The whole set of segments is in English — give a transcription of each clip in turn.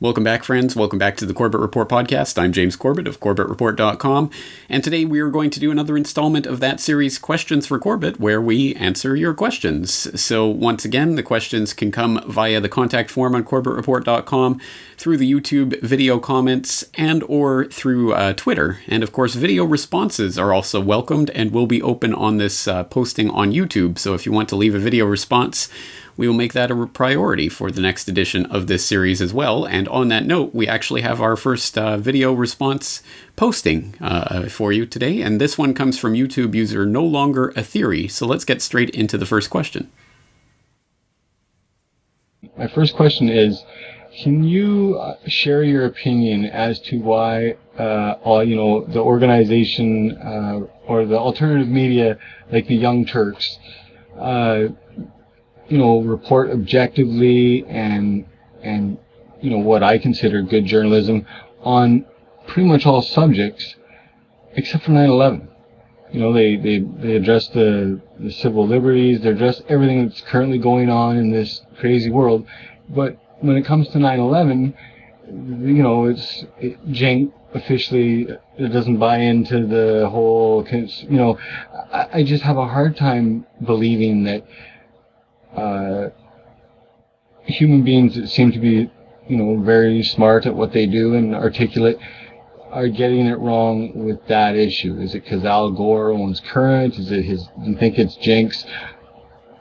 Welcome back, friends. Welcome back to the Corbett Report podcast. I'm James Corbett of CorbettReport.com, and today we are going to do another installment of that series, Questions for Corbett, where we answer your questions. So once again, the questions can come via the contact form on CorbettReport.com, through the YouTube video comments, and or through Twitter. And of course, video responses are also welcomed and will be open on this posting on YouTube. So if you want to leave a video response, we will make that a priority for the next edition of this series as well. And on that note, we actually have our first video response posting for you today. And this one comes from YouTube user No Longer a Theory. So let's get straight into the first question. My first question is, can you share your opinion as to why the organization or the alternative media like the Young Turks report objectively and what I consider good journalism on pretty much all subjects except for 9/11. They address the civil liberties, they address everything that's currently going on in this crazy world, but when it comes to 9/11, Cenk officially doesn't buy into the whole, I just have a hard time believing that human beings that seem to be, very smart at what they do and articulate are getting it wrong with that issue. Is it because Al Gore owns Current? Is it do you think it's Cenk's,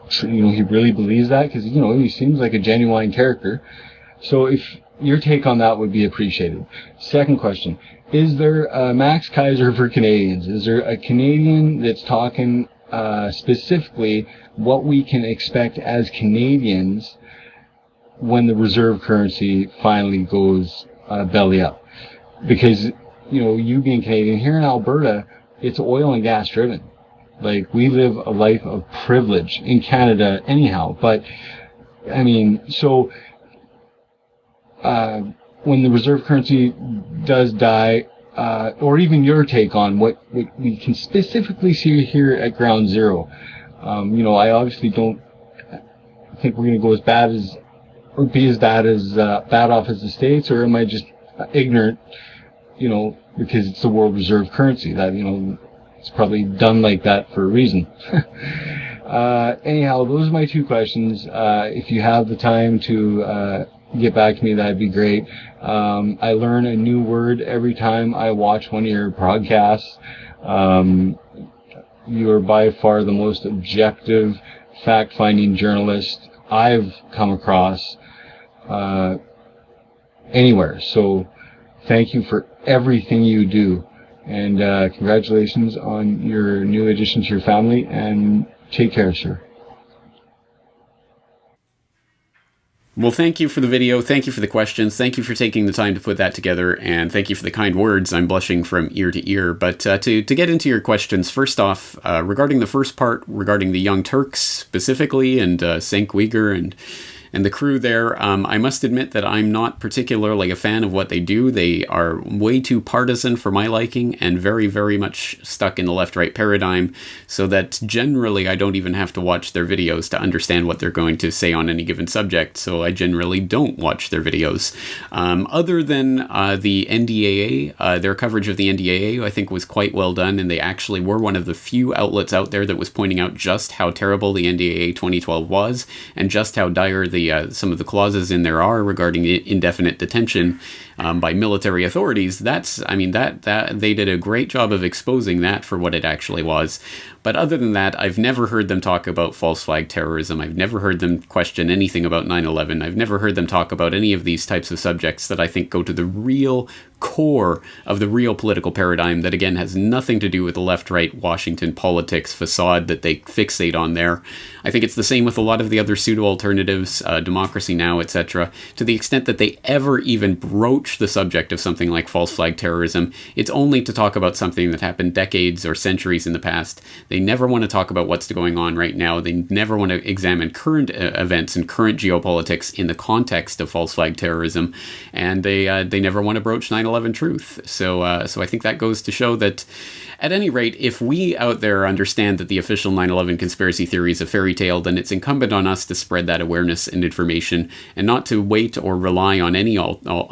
he really believes that? Because, he seems like a genuine character. So if your take on that would be appreciated. Second question, is there a Max Kaiser for Canadians? Is there a Canadian that's talking specifically what we can expect as Canadians when the reserve currency finally goes belly up? Because, you being Canadian, here in Alberta, it's oil and gas driven. Like, we live a life of privilege in Canada anyhow. But, when the reserve currency does die, or even your take on what we can specifically see here at Ground Zero. I obviously don't think we're going to go as bad as, or be as bad off as the States, or am I just ignorant, because it's the world reserve currency that, it's probably done like that for a reason. Anyhow, those are my two questions. If you have the time to get back to me, that'd be great. I learn a new word every time I watch one of your broadcasts. You are by far the most objective, fact-finding journalist I've come across anywhere. So thank you for everything you do. And congratulations on your new addition to your family. And take care, sir. Well, thank you for the video. Thank you for the questions. Thank you for taking the time to put that together. And thank you for the kind words. I'm blushing from ear to ear. But to get into your questions, first off, regarding the first part, regarding the Young Turks specifically, and Cenk Uygur and the crew there, I must admit that I'm not particularly a fan of what they do. They are way too partisan for my liking and very, very much stuck in the left-right paradigm, so that generally I don't even have to watch their videos to understand what they're going to say on any given subject, so I generally don't watch their videos. Other than the NDAA, their coverage of the NDAA I think was quite well done, and they actually were one of the few outlets out there that was pointing out just how terrible the NDAA 2012 was, and just how dire some of the clauses in there are regarding indefinite detention by military authorities. That they did a great job of exposing that for what it actually was. But other than that, I've never heard them talk about false flag terrorism. I've never heard them question anything about 9/11. I've never heard them talk about any of these types of subjects that I think go to the real core of the real political paradigm that, again, has nothing to do with the left-right Washington politics facade that they fixate on there. I think it's the same with a lot of the other pseudo-alternatives, Democracy Now!, etc. To the extent that they ever even broach the subject of something like false flag terrorism, it's only to talk about something that happened decades or centuries in the past They never want to talk about what's going on right now. They never want to examine current events and current geopolitics in the context of false flag terrorism, and they never want to broach 9/11 truth. So I think that goes to show that, at any rate, if we out there understand that the official 9/11 conspiracy theory is a fairy tale, then it's incumbent on us to spread that awareness and information, and not to wait or rely on any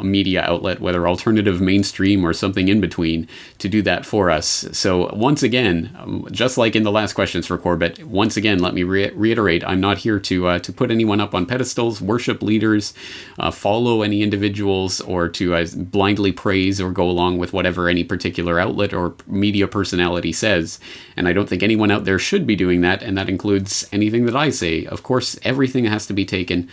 media outlet, whether alternative, mainstream, or something in between, to do that for us. So once again, just like in the last questions for Corbett, once again, let me reiterate, I'm not here to put anyone up on pedestals, worship leaders, follow any individuals, or to blindly praise or go along with whatever any particular outlet or media personality says. And I don't think anyone out there should be doing that, and that includes anything that I say. Of course, everything has to be taken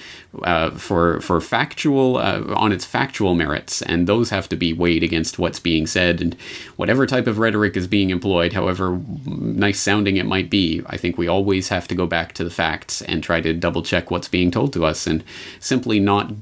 for factual, on its factual merits, and those have to be weighed against what's being said, and whatever type of rhetoric is being employed, however nice sounding it might be, I think we always have to go back to the facts and try to double check what's being told to us, and simply not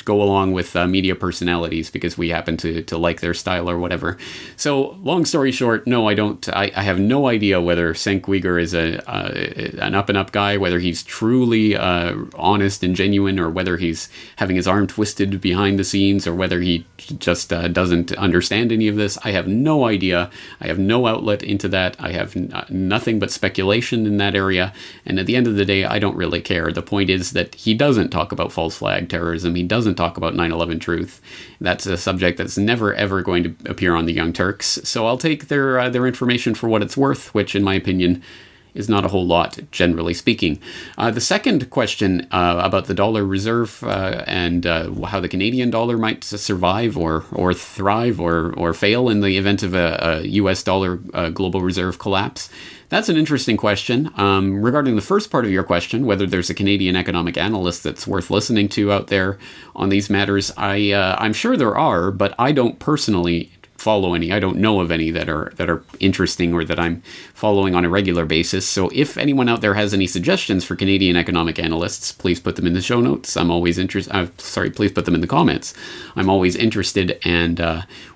go along with media personalities because we happen to like their style or whatever. So long story short, no, I don't. I have no idea whether Cenk Uygur is an up and up guy, whether he's truly honest and genuine, or whether he's having his arm twisted behind the scenes, or whether he just doesn't understand any of this. I have no idea. I have no outlet into that. I have nothing but speculation in that area. And at the end of the day, I don't really care. The point is that he doesn't talk about false flag terrorism. He doesn't talk about 9/11 truth. That's a subject that's never ever going to appear on the Young Turks. So I'll take their information for what it's worth, which in my opinion is not a whole lot, generally speaking. The second question about the dollar reserve and how the Canadian dollar might survive or thrive or fail in the event of a US dollar global reserve collapse. That's an interesting question. Regarding the first part of your question, whether there's a Canadian economic analyst that's worth listening to out there on these matters, I'm sure there are, but I don't personally follow any. I don't know of any that are interesting or that I'm following on a regular basis. So if anyone out there has any suggestions for Canadian economic analysts, please put them in the show notes. I'm always interested. Please put them in the comments. I'm always interested and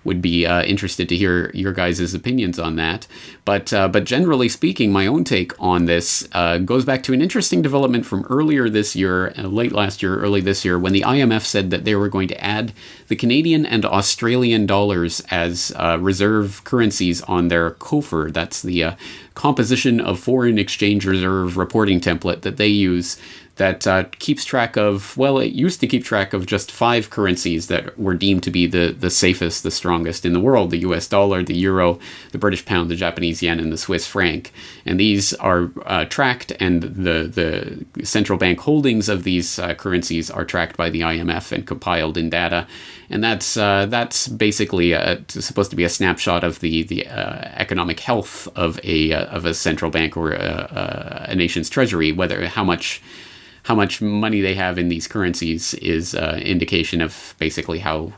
would be interested to hear your guys' opinions on that. But generally speaking, my own take on this goes back to an interesting development from earlier this year, late last year, early this year, when the IMF said that they were going to add the Canadian and Australian dollars as reserve currencies on their COFR. That's the composition of foreign exchange reserve reporting template that they use that keeps track of, well, it used to keep track of just 5 currencies that were deemed to be the safest, the strongest in the world: the US dollar, the euro, the British pound, the Japanese yen, and the Swiss franc. And these are tracked, and the central bank holdings of these currencies are tracked by the IMF and compiled in data. And that's basically supposed to be a snapshot of the economic health of a central bank or a nation's treasury, whether how much money they have in these currencies is indication of basically how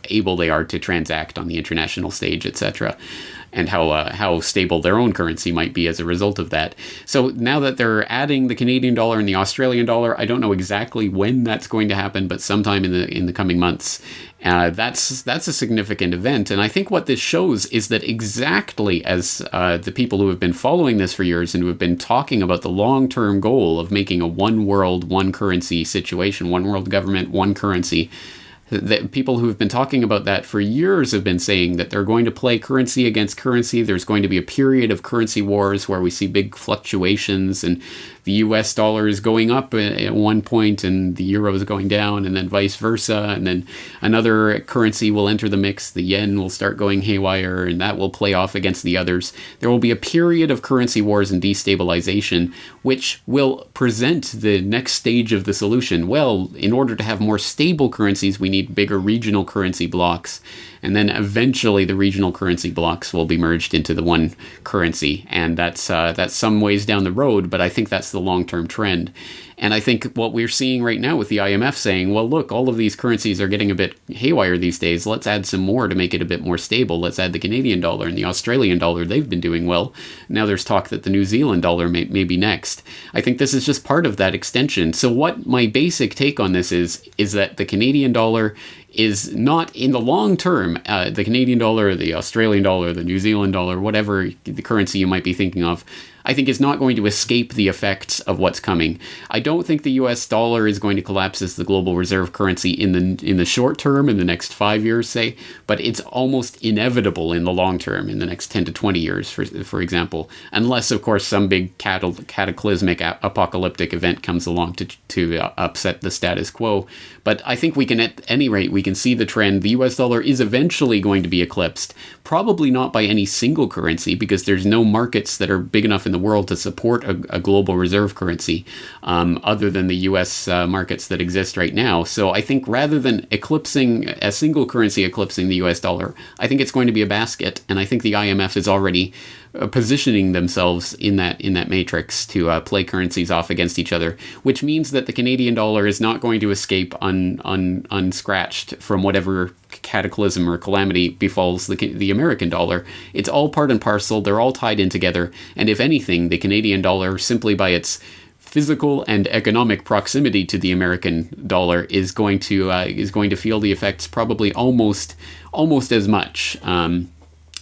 able they are to transact on the international stage, etc., and how stable their own currency might be as a result of that. So now that they're adding the Canadian dollar and the Australian dollar, I don't know exactly when that's going to happen, but sometime in the coming months. That's a significant event, and I think what this shows is that exactly as the people who have been following this for years and who have been talking about the long-term goal of making a one world, one currency situation, one world government, one currency, that people who have been talking about that for years have been saying that they're going to play currency against currency. There's going to be a period of currency wars where we see big fluctuations, and the US dollar is going up at one point and the euro is going down, and then vice versa, and then another currency will enter the mix. The yen will start going haywire, and that will play off against the others. There will be a period of currency wars and destabilization, which will present the next stage of the solution. Well, in order to have more stable currencies, we need bigger regional currency blocks, and then eventually the regional currency blocks will be merged into the one currency, and that's some ways down the road, but I think that's the long-term trend. And I think what we're seeing right now with the IMF saying, well, look, all of these currencies are getting a bit haywire these days. Let's add some more to make it a bit more stable. Let's add the Canadian dollar and the Australian dollar. They've been doing well. Now there's talk that the New Zealand dollar may be next. I think this is just part of that extension. So what my basic take on this is that the Canadian dollar is not, in the long term, the Canadian dollar, the Australian dollar, the New Zealand dollar, whatever the currency you might be thinking of, I think is not going to escape the effects of what's coming. I don't think the US dollar is going to collapse as the global reserve currency in the short term, in the next 5 years, say, but it's almost inevitable in the long term, in the next 10 to 20 years, for example, unless, of course, some big cataclysmic apocalyptic event comes along to upset the status quo. But I think we can, at any rate, we can see the trend. The US dollar is eventually going to be eclipsed, probably not by any single currency, because there's no markets that are big enough in the world to support a global reserve currency, other than the US markets that exist right now. So I think rather than eclipsing a single currency eclipsing the US dollar, I think it's going to be a basket, and I think the IMF is already positioning themselves in that matrix to play currencies off against each other, which means that the Canadian dollar is not going to escape unscratched from whatever cataclysm or calamity befalls the American dollar. It's all part and parcel. They're all tied in together. And if anything, the Canadian dollar, simply by its physical and economic proximity to the American dollar, is going to feel the effects probably almost as much.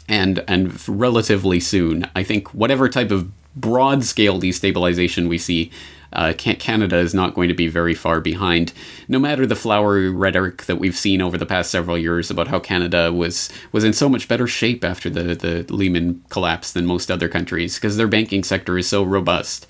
And relatively soon. I think whatever type of broad-scale destabilization we see, Canada is not going to be very far behind, no matter the flowery rhetoric that we've seen over the past several years about how Canada was in so much better shape after the Lehman collapse than most other countries, because their banking sector is so robust.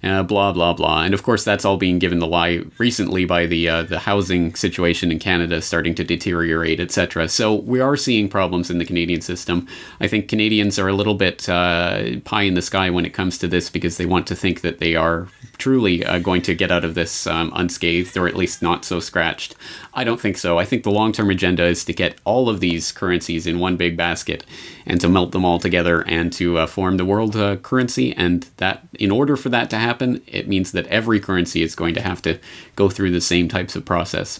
Blah, blah, blah. And of course, that's all being given the lie recently by the housing situation in Canada starting to deteriorate, etc. So we are seeing problems in the Canadian system. I think Canadians are a little bit pie in the sky when it comes to this, because they want to think that they are truly going to get out of this unscathed, or at least not so scratched. I don't think so. I think the long-term agenda is to get all of these currencies in one big basket and to melt them all together and to form the world currency. And that, in order for that to happen, it means that every currency is going to have to go through the same types of process.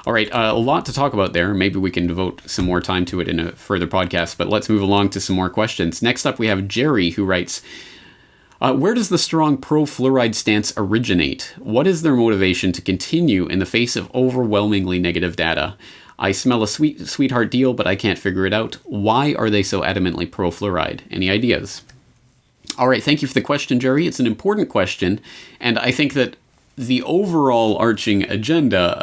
All right, a lot to talk about there. Maybe we can devote some more time to it in a further podcast, but let's move along to some more questions. Next up, we have Jerry, who writes, where does the strong pro-fluoride stance originate? What is their motivation to continue in the face of overwhelmingly negative data? I smell a sweetheart deal, but I can't figure it out. Why are they so adamantly pro-fluoride? Any ideas? All right, thank you for the question, Jerry. It's an important question, and I think that the overarching agenda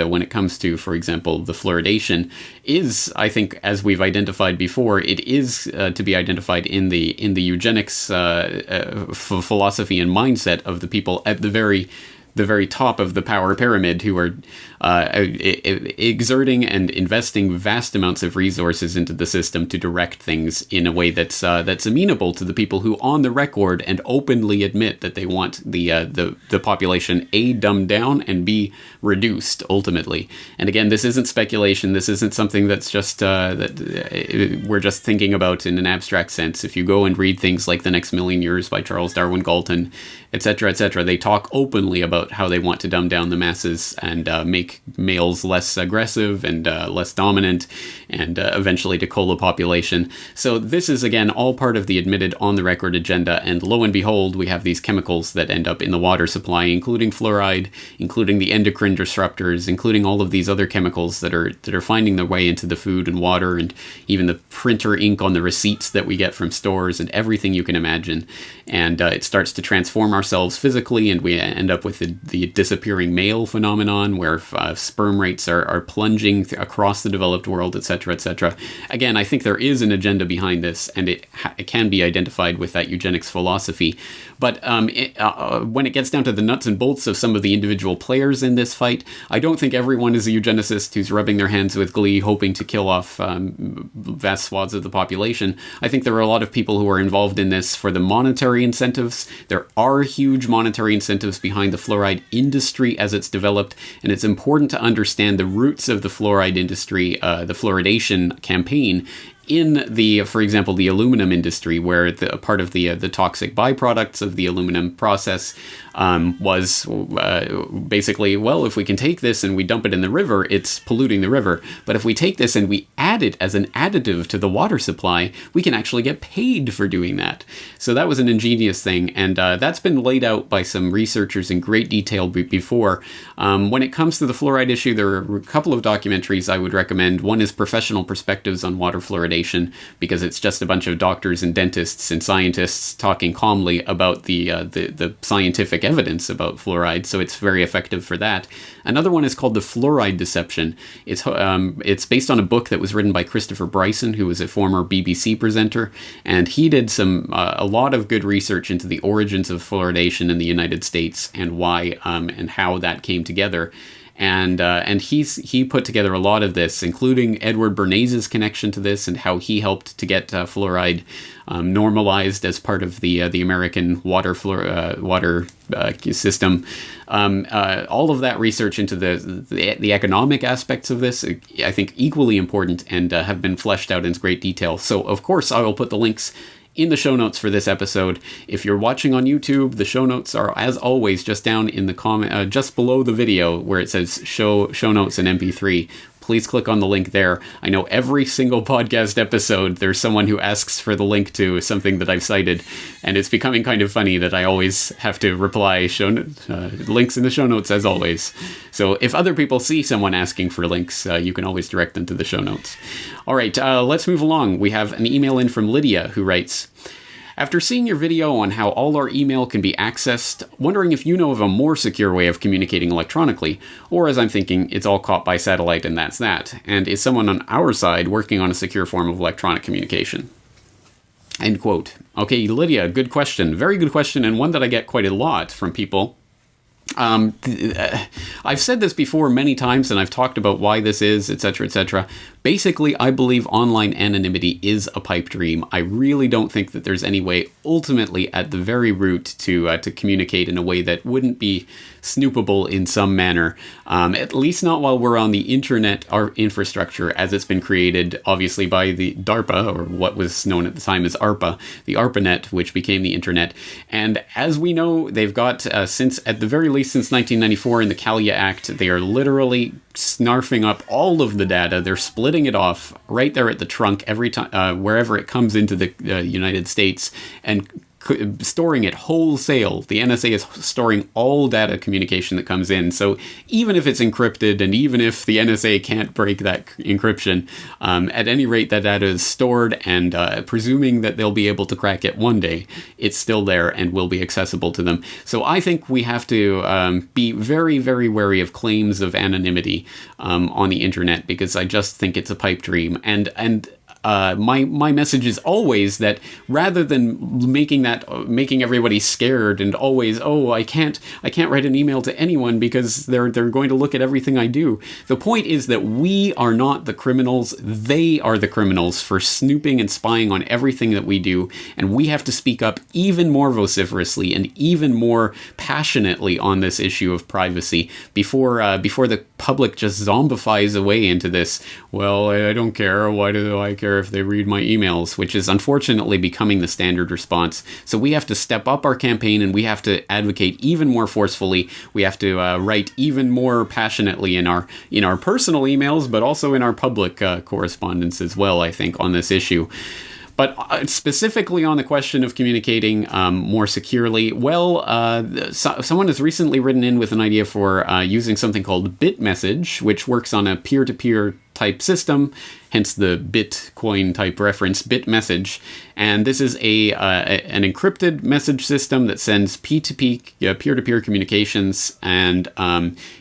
when it comes to, for example, the fluoridation is, I think, as we've identified before, it is to be identified in the eugenics philosophy and mindset of the people at the very top of the power pyramid, who are exerting and investing vast amounts of resources into the system to direct things in a way that's amenable to the people who, on the record and openly admit that they want the population A, dumbed down, and B, reduced ultimately. And again, this isn't speculation. This isn't something that's just that we're just thinking about in an abstract sense. If you go and read things like The Next Million Years by Charles Darwin Galton, etc., they talk openly about how they want to dumb down the masses and make males less aggressive and less dominant, and eventually to cull the population. So this is, again, all part of the admitted on-the-record agenda, and lo and behold, we have these chemicals that end up in the water supply, including fluoride, including the endocrine disruptors, including all of these other chemicals that are finding their way into the food and water, and even the printer ink on the receipts that we get from stores, and everything you can imagine. And it starts to transform ourselves physically, and we end up with the disappearing male phenomenon, where sperm rates are plunging across the developed world, etc. Again, I think there is an agenda behind this, and it can be identified with that eugenics philosophy. But when it gets down to the nuts and bolts of some of the individual players in this fight, I don't think everyone is a eugenicist who's rubbing their hands with glee, hoping to kill off vast swaths of the population. I think there are a lot of people who are involved in this for the monetary incentives. There are huge monetary incentives behind the fluoride industry as it's developed, and it's important to understand the roots of the fluoride industry, the fluoridation campaign, in for example, the aluminum industry, where the part of the toxic byproducts of the aluminum process was basically, well, if we can take this and we dump it in the river, it's polluting the river. But if we take this and we add it as an additive to the water supply, we can actually get paid for doing that. So that was an ingenious thing, and that's been laid out by some researchers in great detail before. When it comes to the fluoride issue, there are a couple of documentaries I would recommend. One is Professional Perspectives on Water Fluoridation, fluoridation because it's just a bunch of doctors and dentists and scientists talking calmly about the scientific evidence about fluoride. So it's very effective for that. Another one is called The Fluoride Deception. It's based on a book that was written by Christopher Bryson, who was a former BBC presenter, and he did a lot of good research into the origins of fluoridation in the United States and why and how that came together. And he put together a lot of this, including Edward Bernays' connection to this and how he helped to get fluoride normalized as part of the American water system. All of that research into the economic aspects of this, I think, equally important and have been fleshed out in great detail. So, of course, I will put the links in the show notes for this episode. If you're watching on YouTube, the show notes are, as always, just down in the comment, just below the video where it says show notes in MP3. Please click on the link there. I know every single podcast episode, there's someone who asks for the link to something that I've cited, and it's becoming kind of funny that I always have to reply links in the show notes, as always. So if other people see someone asking for links, you can always direct them to the show notes. All right, let's move along. We have an email in from Lydia, who writes, after seeing your video on how all our email can be accessed, wondering if you know of a more secure way of communicating electronically, or as I'm thinking, it's all caught by satellite and that's that, and is someone on our side working on a secure form of electronic communication? End quote. Okay, Lydia, good question. Very good question, and one that I get quite a lot from people. I've said this before many times, and I've talked about why this is, etc., etc. Basically, I believe online anonymity is a pipe dream. I really don't think that there's any way, ultimately, at the very root, to communicate in a way that wouldn't be snoopable in some manner. At least not while we're on the internet infrastructure as it's been created, obviously, by the DARPA, or what was known at the time as ARPA, the ARPANET, which became the internet. And as we know, they've got, at the very least since 1994 in the CALIA Act, they are literally snarfing up all of the data. They're splitting it off right there at the trunk every time, wherever it comes into the United States, and storing it wholesale. The NSA is storing all data communication that comes in. So even if it's encrypted, and even if the NSA can't break that encryption, at any rate, that data is stored, and presuming that they'll be able to crack it one day, it's still there and will be accessible to them. So I think we have to be very, very wary of claims of anonymity on the internet, because I just think it's a pipe dream. And my message is always that rather than making everybody scared and always, I can't write an email to anyone because they're going to look at everything I do. The point is that we are not the criminals. They are the criminals for snooping and spying on everything that we do. And we have to speak up even more vociferously and even more passionately on this issue of privacy before the public just zombifies away into this, well, I don't care. Why do I care if they read my emails, which is unfortunately becoming the standard response. So we have to step up our campaign, and we have to advocate even more forcefully. We have to write even more passionately in our personal emails, but also in our public correspondence as well, I think, on this issue. But specifically on the question of communicating more securely, someone has recently written in with an idea for using something called BitMessage, which works on a peer-to-peer type system, hence the Bitcoin type reference, BitMessage. And this is an encrypted message system that sends peer-to-peer communications, and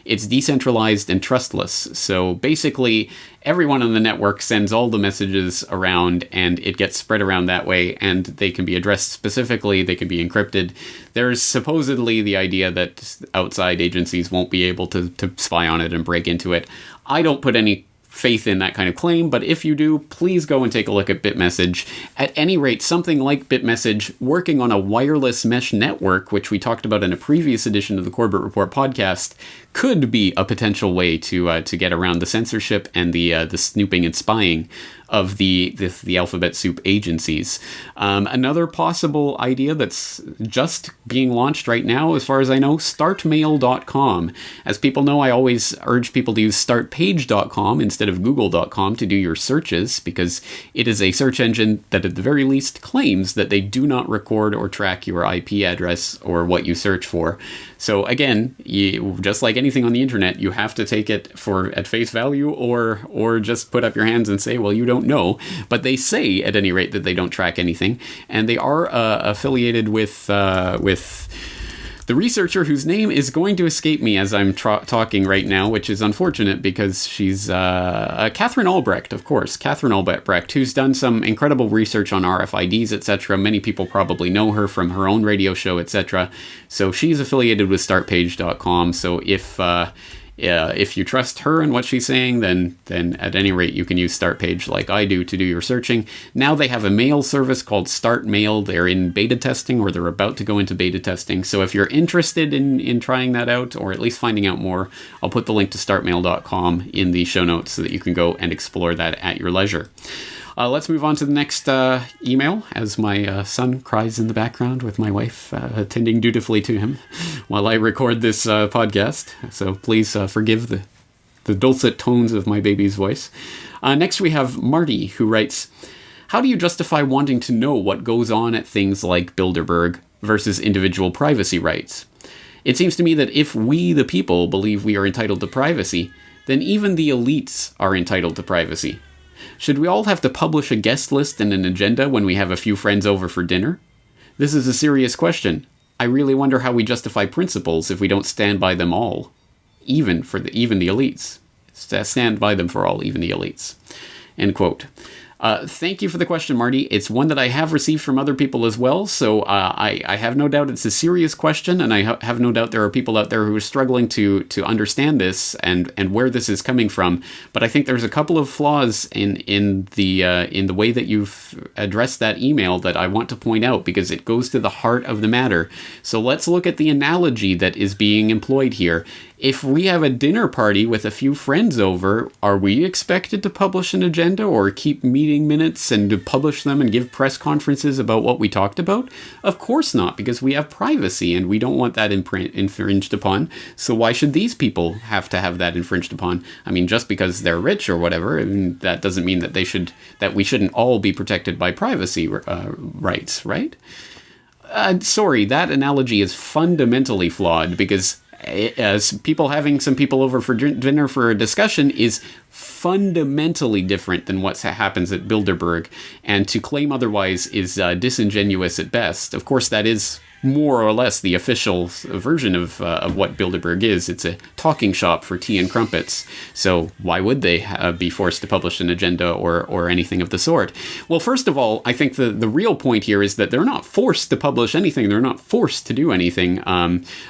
it's decentralized and trustless. So basically, everyone on the network sends all the messages around, and it gets spread around that way, and they can be addressed specifically, they can be encrypted. There's supposedly the idea that outside agencies won't be able to spy on it and break into it. I don't put any faith in that kind of claim, but if you do, please go and take a look at BitMessage. At any rate, something like BitMessage working on a wireless mesh network, which we talked about in a previous edition of the Corbett Report podcast, could be a potential way to get around the censorship and the snooping and spying of the alphabet soup agencies. Another possible idea that's just being launched right now, as far as I know, startmail.com. As people know, I always urge people to use startpage.com instead instead of google.com to do your searches, because it is a search engine that at the very least claims that they do not record or track your IP address or what you search for. So again, just like anything on the internet, you have to take it at face value, or just put up your hands and say, well, you don't know. But they say, at any rate, that they don't track anything, and they are affiliated with the researcher whose name is going to escape me as I'm talking right now, which is unfortunate because she's Catherine Albrecht, of course. Catherine Albrecht, who's done some incredible research on RFIDs, etc. Many people probably know her from her own radio show, etc. So she's affiliated with StartPage.com. So if you trust her and what she's saying, then at any rate you can use StartPage like I do to do your searching. Now they have a mail service called Start Mail. They're in beta testing, or they're about to go into beta testing. So if you're interested in trying that out, or at least finding out more, I'll put the link to startmail.com in the show notes so that you can go and explore that at your leisure. Let's move on to the next email, as my son cries in the background with my wife attending dutifully to him while I record this podcast. So please forgive the dulcet tones of my baby's voice. Next we have Marty, who writes, how do you justify wanting to know what goes on at things like Bilderberg versus individual privacy rights? It seems to me that if we, the people, believe we are entitled to privacy, then even the elites are entitled to privacy. Should we all have to publish a guest list and an agenda when we have a few friends over for dinner? This is a serious question. I really wonder how we justify principles if we don't stand by them all, even the elites. Stand by them for all, even the elites. End quote. Thank you for the question, Marty. It's one that I have received from other people as well, so I have no doubt it's a serious question, and I have no doubt there are people out there who are struggling to understand this and where this is coming from. But I think there's a couple of flaws in the way that you've addressed that email that I want to point out, because it goes to the heart of the matter. So let's look at the analogy that is being employed here. If we have a dinner party with a few friends over, are we expected to publish an agenda or keep meeting minutes and to publish them and give press conferences about what we talked about? Of course not, because we have privacy and we don't want that infringed upon. So why should these people have to have that infringed upon? I mean, just because they're rich or whatever, that doesn't mean that we shouldn't all be protected by privacy rights, right? Sorry, that analogy is fundamentally flawed, because as people having some people over for dinner for a discussion is fundamentally different than what happens at Bilderberg, and to claim otherwise is disingenuous at best. Of course, that is more or less the official version of what Bilderberg is. It's a talking shop for tea and crumpets. So why would they be forced to publish an agenda or anything of the sort? Well, first of all, I think the real point here is that they're not forced to publish anything. They're not forced to do anything,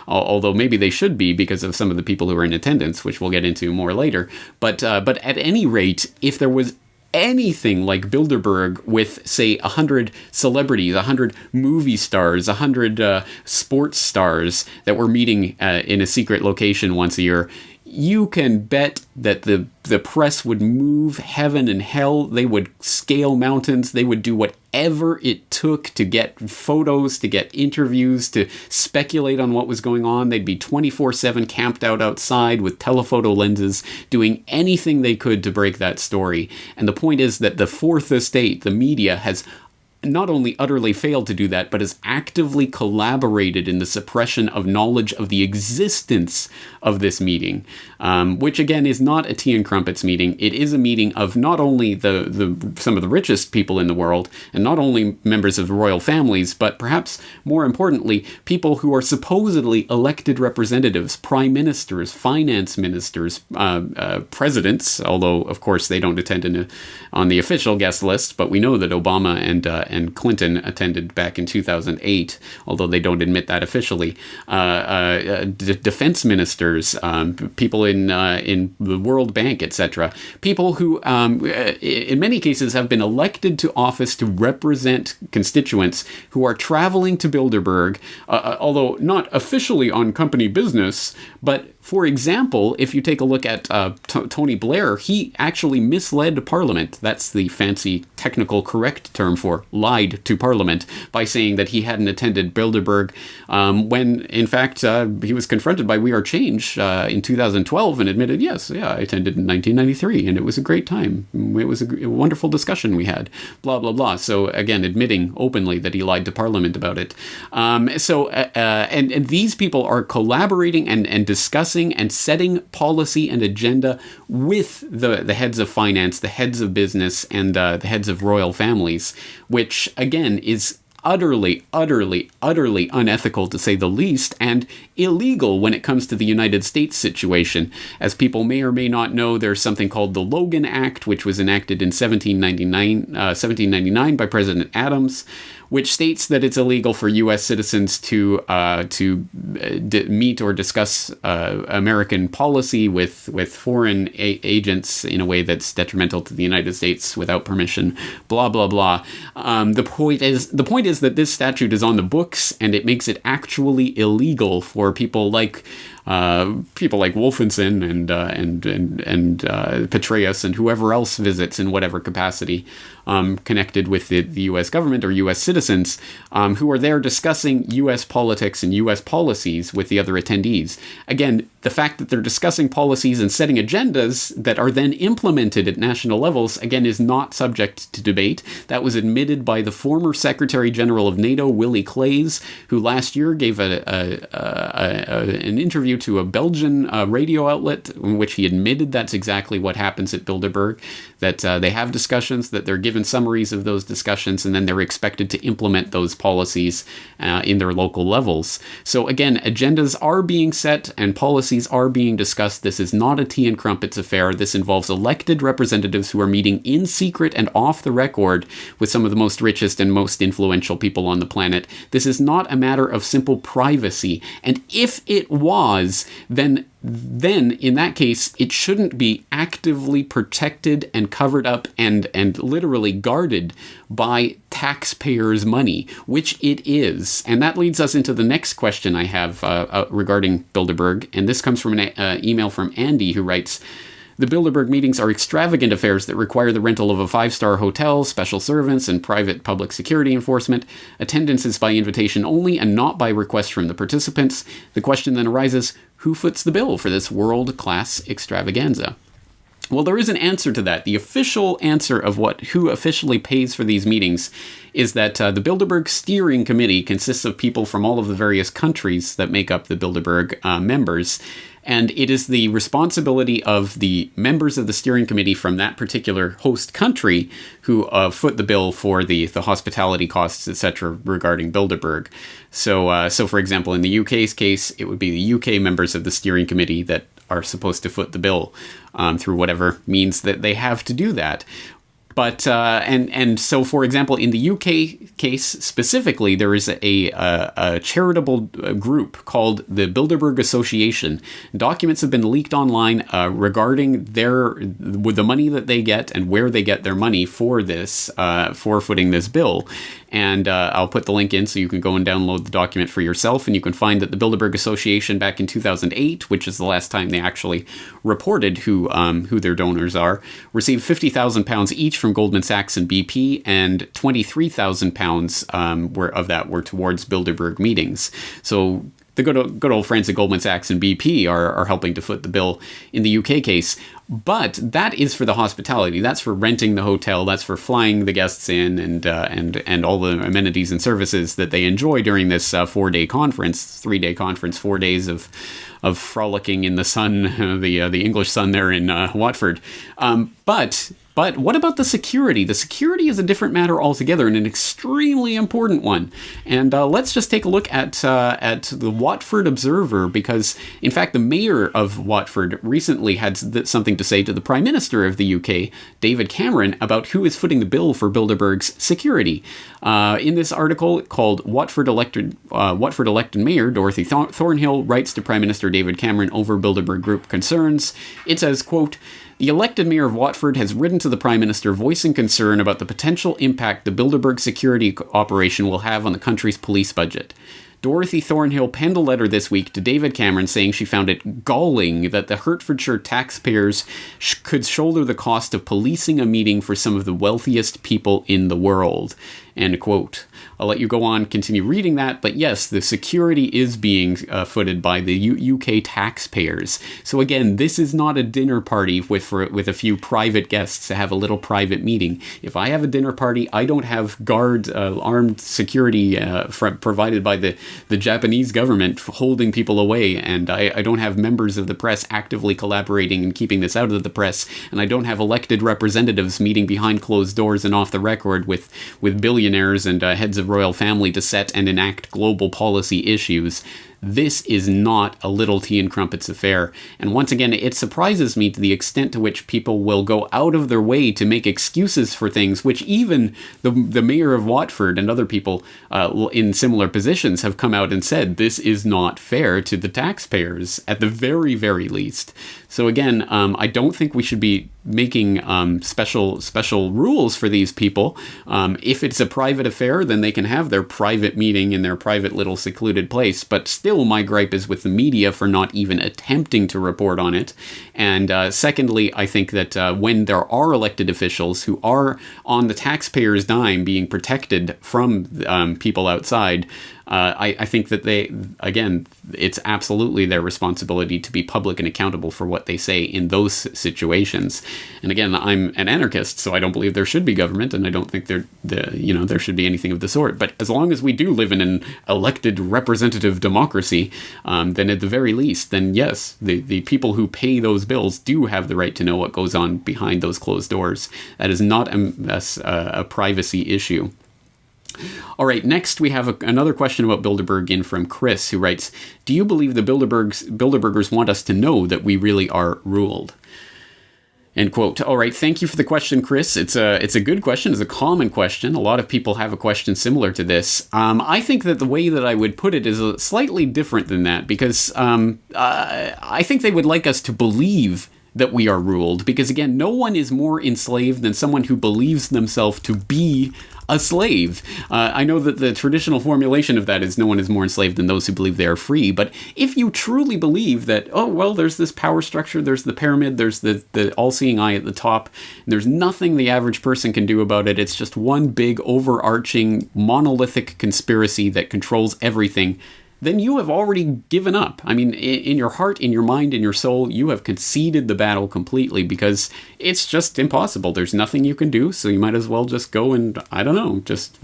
although maybe they should be because of some of the people who are in attendance, which we'll get into more later. But at any rate, if there was anything like Bilderberg with, say, 100 celebrities, 100 movie stars, 100 sports stars that were meeting in a secret location once a year, you can bet that the press would move heaven and hell. They would scale mountains. They would do whatever it took to get photos, to get interviews, to speculate on what was going on. They'd be 24/7 camped out outside with telephoto lenses, doing anything they could to break that story. And the point is that the Fourth Estate, the media, has not only utterly failed to do that, but has actively collaborated in the suppression of knowledge of the existence of this meeting, which again is not a tea and crumpets meeting. It is a meeting of not only some of the richest people in the world, and not only members of the royal families, but perhaps more importantly, people who are supposedly elected representatives, prime ministers, finance ministers, presidents, although of course they don't attend on the official guest list, but we know that Obama and Clinton attended back in 2008, although they don't admit that officially. Defense ministers, people in the World Bank, etc. People who, in many cases, have been elected to office to represent constituents who are traveling to Bilderberg, although not officially on company business, but for example, if you take a look at Tony Blair, he actually misled Parliament. That's the fancy technical correct term for lied to Parliament by saying that he hadn't attended Bilderberg, when in fact he was confronted by We Are Change in 2012 and admitted, yes, yeah, I attended in 1993 and it was a great time. It was a wonderful discussion we had, blah, blah, blah. So again, admitting openly that he lied to Parliament about it. And these people are collaborating and discussing and setting policy and agenda with the heads of finance, the heads of business, and the heads of royal families, which again is utterly unethical, to say the least, and illegal when it comes to the United States situation. As people may or may not know, there's something called the Logan Act, which was enacted in 1799 by President Adams, which states that it's illegal for U.S. citizens to meet or discuss American policy with foreign agents in a way that's detrimental to the United States without permission. Blah blah blah. The point is that this statute is on the books, and it makes it actually illegal for people like Wolfenson and Petraeus and whoever else visits in whatever capacity connected with the U.S. government or U.S. citizens who are there discussing U.S. politics and U.S. policies with the other attendees. Again, the fact that they're discussing policies and setting agendas that are then implemented at national levels, again, is not subject to debate. That was admitted by the former Secretary General of NATO, Willy Claes, who last year gave an interview to a Belgian radio outlet in which he admitted that's exactly what happens at Bilderberg, that they have discussions, that they're given summaries of those discussions, and then they're expected to implement those policies in their local levels. So again, agendas are being set and policies are being discussed. This is not a tea and crumpets affair. This involves elected representatives who are meeting in secret and off the record with some of the most richest and most influential people on the planet. This is not a matter of simple privacy. And if it was, then in that case, it shouldn't be actively protected and covered up and literally guarded by taxpayers' money, which it is. And that leads us into the next question I have regarding Bilderberg. And this comes from an email from Andy, who writes, "The Bilderberg meetings are extravagant affairs that require the rental of a 5-star hotel, special servants, and private public security enforcement. Attendance is by invitation only and not by request from the participants. The question then arises, who foots the bill for this world-class extravaganza?" Well, there is an answer to that. The official answer of who officially pays for these meetings is that the Bilderberg Steering Committee consists of people from all of the various countries that make up the Bilderberg members. And it is the responsibility of the members of the steering committee from that particular host country who foot the bill for the hospitality costs, etc., regarding Bilderberg. So for example, in the UK's case, it would be the UK members of the steering committee that are supposed to foot the bill through whatever means that they have to do that. But and so, for example, in the UK case specifically, there is a charitable group called the Bilderberg Association. Documents have been leaked online regarding with the money that they get and where they get their money for this for footing this bill. And I'll put the link in so you can go and download the document for yourself. And you can find that the Bilderberg Association back in 2008, which is the last time they actually reported who their donors are, received £50,000 each from Goldman Sachs and BP, and £23,000 of that were towards Bilderberg meetings. So the good old friends at Goldman Sachs and BP are helping to foot the bill in the UK case. But that is for the hospitality. That's for renting the hotel. That's for flying the guests in and all the amenities and services that they enjoy during this 4-day conference, 3-day conference, 4 days of frolicking in the sun, the English sun there in Watford. But what about the security? The security is a different matter altogether, and an extremely important one. And let's just take a look at the Watford Observer, because, in fact, the mayor of Watford recently had something to say to the Prime Minister of the UK, David Cameron, about who is footing the bill for Bilderberg's security. In this article called Watford elected Mayor Dorothy Thornhill writes to Prime Minister David Cameron over Bilderberg Group concerns. It says, quote, "The elected mayor of Watford has written to the Prime Minister voicing concern about the potential impact the Bilderberg security operation will have on the country's police budget. Dorothy Thornhill penned a letter this week to David Cameron saying she found it galling that the Hertfordshire taxpayers could shoulder the cost of policing a meeting for some of the wealthiest people in the world." End quote. I'll let you go on, continue reading that, but yes, the security is being footed by the UK taxpayers. So again, this is not a dinner party with a few private guests to have a little private meeting. If I have a dinner party, I don't have armed security provided by the Japanese government holding people away, and I don't have members of the press actively collaborating and keeping this out of the press, and I don't have elected representatives meeting behind closed doors and off the record with billionaires and heads of royal family to set and enact global policy issues. This is not a little tea and crumpets affair. And once again, it surprises me to the extent to which people will go out of their way to make excuses for things which even the mayor of Watford and other people in similar positions have come out and said, this is not fair to the taxpayers, at the very, very least. So again, I don't think we should be making special rules for these people. If it's a private affair, then they can have their private meeting in their private little secluded place. But still, my gripe is with the media for not even attempting to report on it. And secondly, I think that when there are elected officials who are on the taxpayers' dime being protected from people outside, I think that it's absolutely their responsibility to be public and accountable for what they say in those situations. And again, I'm an anarchist, so I don't believe there should be government, and I don't think there should be anything of the sort. But as long as we do live in an elected representative democracy, then at the very least, then yes, the people who pay those bills do have the right to know what goes on behind those closed doors. That is not a privacy issue. All right, next we have another question about Bilderberg in from Chris, who writes, do you believe the Bilderbergers want us to know that we really are ruled? End quote. All right, thank you for the question, Chris. It's a good question. It's a common question. A lot of people have a question similar to this. I think that the way that I would put it is slightly different than that, because I think they would like us to believe that we are ruled, because again, no one is more enslaved than someone who believes themselves to be a slave. I know that the traditional formulation of that is no one is more enslaved than those who believe they are free, but if you truly believe that, oh, well, there's this power structure, there's the pyramid, there's the all-seeing eye at the top, and there's nothing the average person can do about it, it's just one big overarching monolithic conspiracy that controls everything, then you have already given up. I mean, in your heart, in your mind, in your soul, you have conceded the battle completely, because it's just impossible. There's nothing you can do, so you might as well just go and, I don't know, just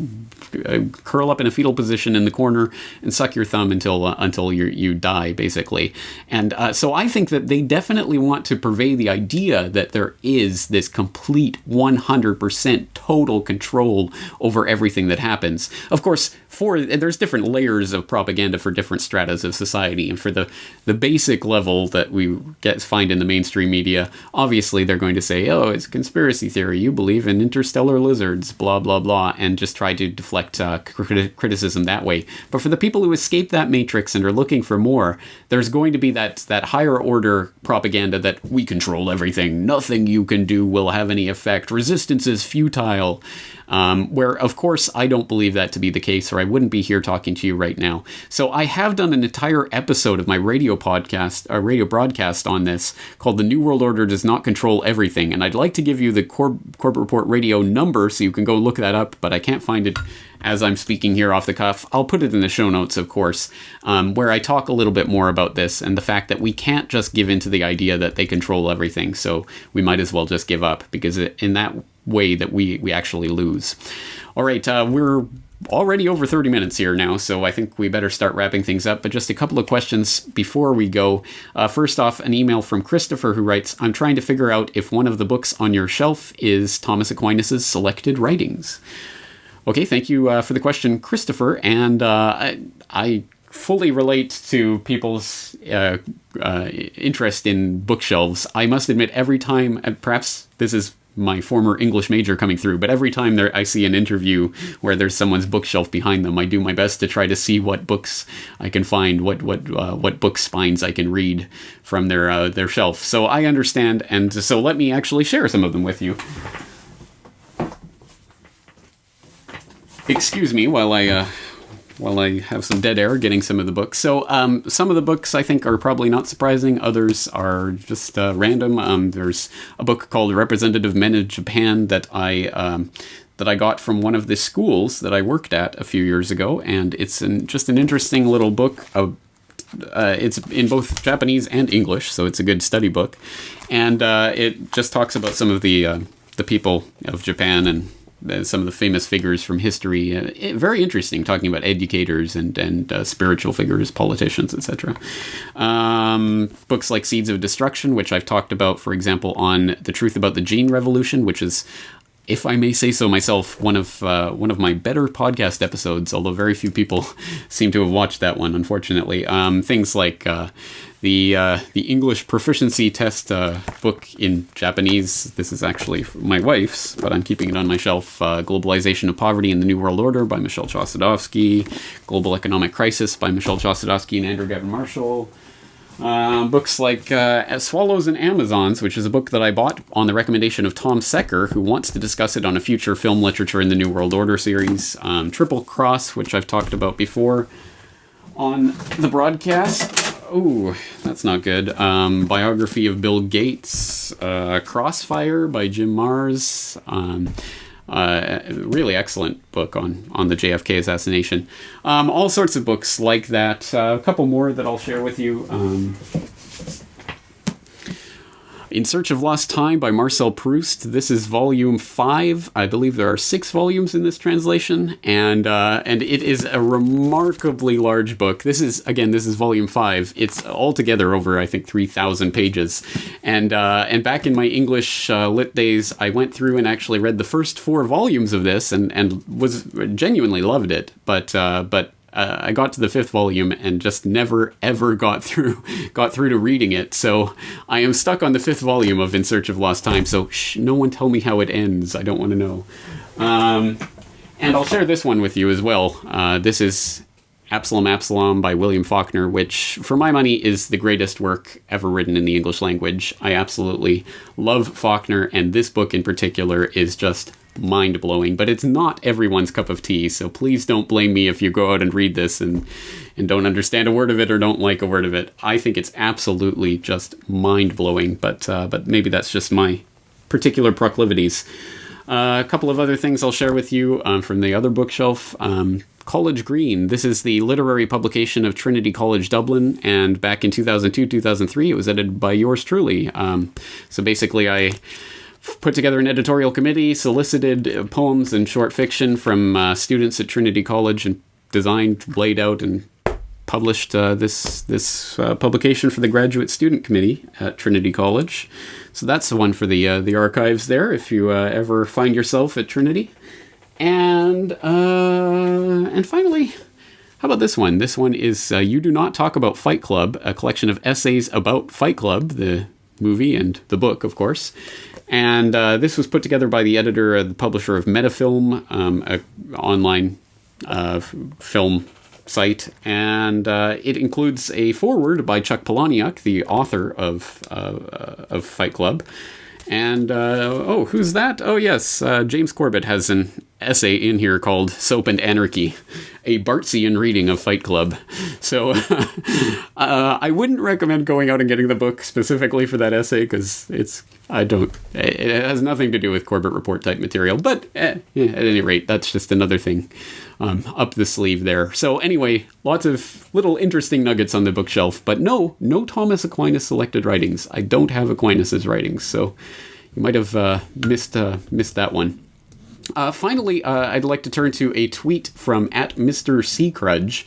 curl up in a fetal position in the corner and suck your thumb until you die, basically. And so I think that they definitely want to purvey the idea that there is this complete 100% total control over everything that happens. Of course, there's different layers of propaganda for different stratas of society, and for the basic level that we find in the mainstream media, obviously they're going to say, oh, it's conspiracy theory, you believe in interstellar lizards, blah blah blah, and just try to deflect criticism that way. But for the people who escape that matrix and are looking for more, there's going to be that higher order propaganda that we control everything, nothing you can do will have any effect, resistance is futile. Where, of course, I don't believe that to be the case, or I wouldn't be here talking to you right now. So I have done an entire episode of my radio broadcast on this called The New World Order Does Not Control Everything, and I'd like to give you the Corbett Report radio number so you can go look that up, but I can't find it as I'm speaking here off the cuff. I'll put it in the show notes, of course, where I talk a little bit more about this and the fact that we can't just give in to the idea that they control everything, so we might as well just give up, because in that way that we actually lose. All right, we're already over 30 minutes here now, so I think we better start wrapping things up, but just a couple of questions before we go. First off, an email from Christopher, who writes, I'm trying to figure out if one of the books on your shelf is Thomas Aquinas' Selected Writings. Okay, thank you for the question, Christopher, and I fully relate to people's interest in bookshelves. I must admit, every time, perhaps this is my former English major coming through, but every time I see an interview where there's someone's bookshelf behind them, I do my best to try to see what books I can find, what book spines I can read from their shelf. So I understand, and so let me actually share some of them with you. Excuse me while I have some dead air getting some of the books. So some of the books I think are probably not surprising. Others are just random. There's a book called Representative Men of Japan that that I got from one of the schools that I worked at a few years ago, and it's just an interesting little book. It's in both Japanese and English, so it's a good study book, and it just talks about some of the people of Japan and some of the famous figures from history. Very interesting, talking about educators and spiritual figures, politicians, etc. Books like Seeds of Destruction, which I've talked about, for example, on The Truth About the Gene Revolution, which is, if I may say so myself, one of my better podcast episodes, although very few people seem to have watched that one, unfortunately. Things like the English proficiency test book in Japanese. This is actually my wife's, but I'm keeping it on my shelf. Globalization of Poverty in the New World Order by Michelle Chossudovsky. Global Economic Crisis by Michelle Chossudovsky and Andrew Gavin Marshall. Books like Swallows and Amazons, which is a book that I bought on the recommendation of Tom Secker, who wants to discuss it on a future Film Literature in the New World Order series. Triple Cross, which I've talked about before on the broadcast. Oh, that's not good. Biography of Bill Gates. Crossfire by Jim Marrs. Really excellent book on the JFK assassination. All sorts of books like that. A couple more that I'll share with you. In Search of Lost Time by Marcel Proust. This is volume 5. I believe there are 6 volumes in this translation, and it is a remarkably large book. This is volume 5. It's altogether over, I think, 3,000 pages. And back in my English lit days, I went through and actually read the first 4 volumes of this, and was genuinely loved it. But I got to the 5th volume and just never ever got through to reading it. So I am stuck on the 5th volume of In Search of Lost Time. So no one tell me how it ends. I don't want to know. And I'll share this one with you as well. This is Absalom by William Faulkner, which for my money is the greatest work ever written in the English language. I absolutely love Faulkner, and this book in particular is just mind-blowing, but it's not everyone's cup of tea, so please don't blame me if you go out and read this and don't understand a word of it or don't like a word of it. I think it's absolutely just mind-blowing, but maybe that's just my particular proclivities. A couple of other things I'll share with you from the other bookshelf. College Green. This is the literary publication of Trinity College Dublin, and back in 2002-2003 it was edited by yours truly. So basically I put together an editorial committee, solicited poems and short fiction from students at Trinity College, and designed, laid out, and published this publication for the Graduate Student Committee at Trinity College. So that's the one for the archives there, if you ever find yourself at Trinity. And finally, how about this one? This one is You Do Not Talk About Fight Club, a collection of essays about Fight Club, the movie and the book, of course. And this was put together by the editor, the publisher of Metafilm, an online film site. And it includes a foreword by Chuck Palahniuk, the author of Fight Club. And, who's that? Oh, yes, James Corbett has an essay in here called Soap and Anarchy, a Bartsian reading of Fight Club. So I wouldn't recommend going out and getting the book specifically for that essay, because it has nothing to do with Corbett Report type material. But at any rate, that's just another thing up the sleeve there. So anyway, lots of little interesting nuggets on the bookshelf, but no Thomas Aquinas selected writings. I don't have Aquinas's writings, so you might have missed that one. Finally, I'd like to turn to a tweet from @Mr. Seacrudge,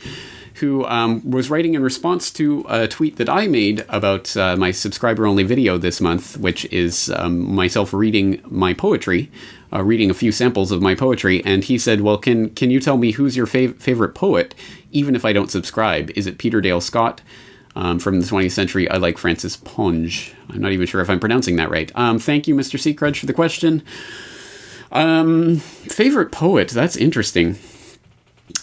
who was writing in response to a tweet that I made about my subscriber-only video this month, which is myself reading my poetry, reading a few samples of my poetry, and he said, well, can you tell me who's your favorite poet, even if I don't subscribe? Is it Peter Dale Scott? From the 20th century, I like Francis Ponge. I'm not even sure if I'm pronouncing that right. Thank you, Mr. Seacrudge, for the question. Favorite poet, that's interesting.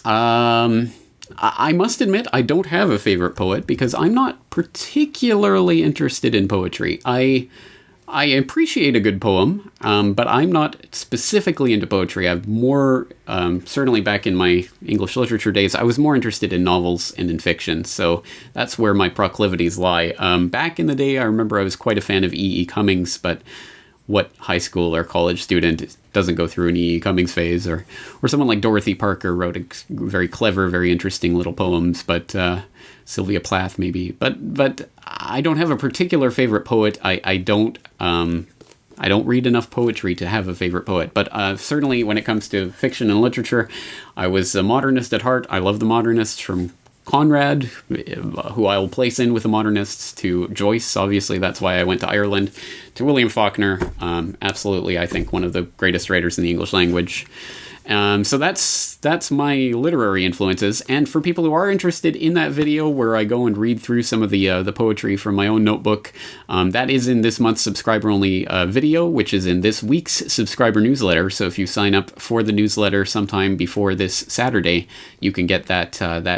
I must admit, I don't have a favorite poet because I'm not particularly interested in poetry. I appreciate a good poem, but I'm not specifically into poetry. I've more, certainly back in my English literature days, I was more interested in novels and in fiction, so that's where my proclivities lie. Back in the day, I remember I was quite a fan of E.E. Cummings, but what high school or college student doesn't go through an E.E. Cummings phase, or someone like Dorothy Parker wrote very clever, very interesting little poems, but Sylvia Plath maybe. But I don't have a particular favorite poet. I don't read enough poetry to have a favorite poet, but certainly when it comes to fiction and literature, I was a modernist at heart. I love the modernists, from Conrad, who I will place in with the modernists, to Joyce. Obviously, that's why I went to Ireland. To William Faulkner, absolutely, I think one of the greatest writers in the English language. So that's my literary influences. And for people who are interested in that video where I go and read through some of the poetry from my own notebook, that is in this month's subscriber-only video, which is in this week's subscriber newsletter. So if you sign up for the newsletter sometime before this Saturday, you can get that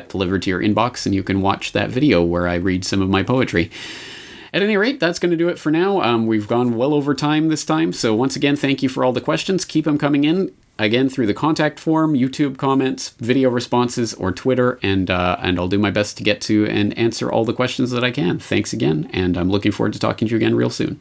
delivered to your inbox, and you can watch that video where I read some of my poetry. At any rate, that's going to do it for now. We've gone well over time this time. So once again, thank you for all the questions. Keep them coming in. Again, through the contact form, YouTube comments, video responses, or Twitter, and I'll do my best to get to and answer all the questions that I can. Thanks again, and I'm looking forward to talking to you again real soon.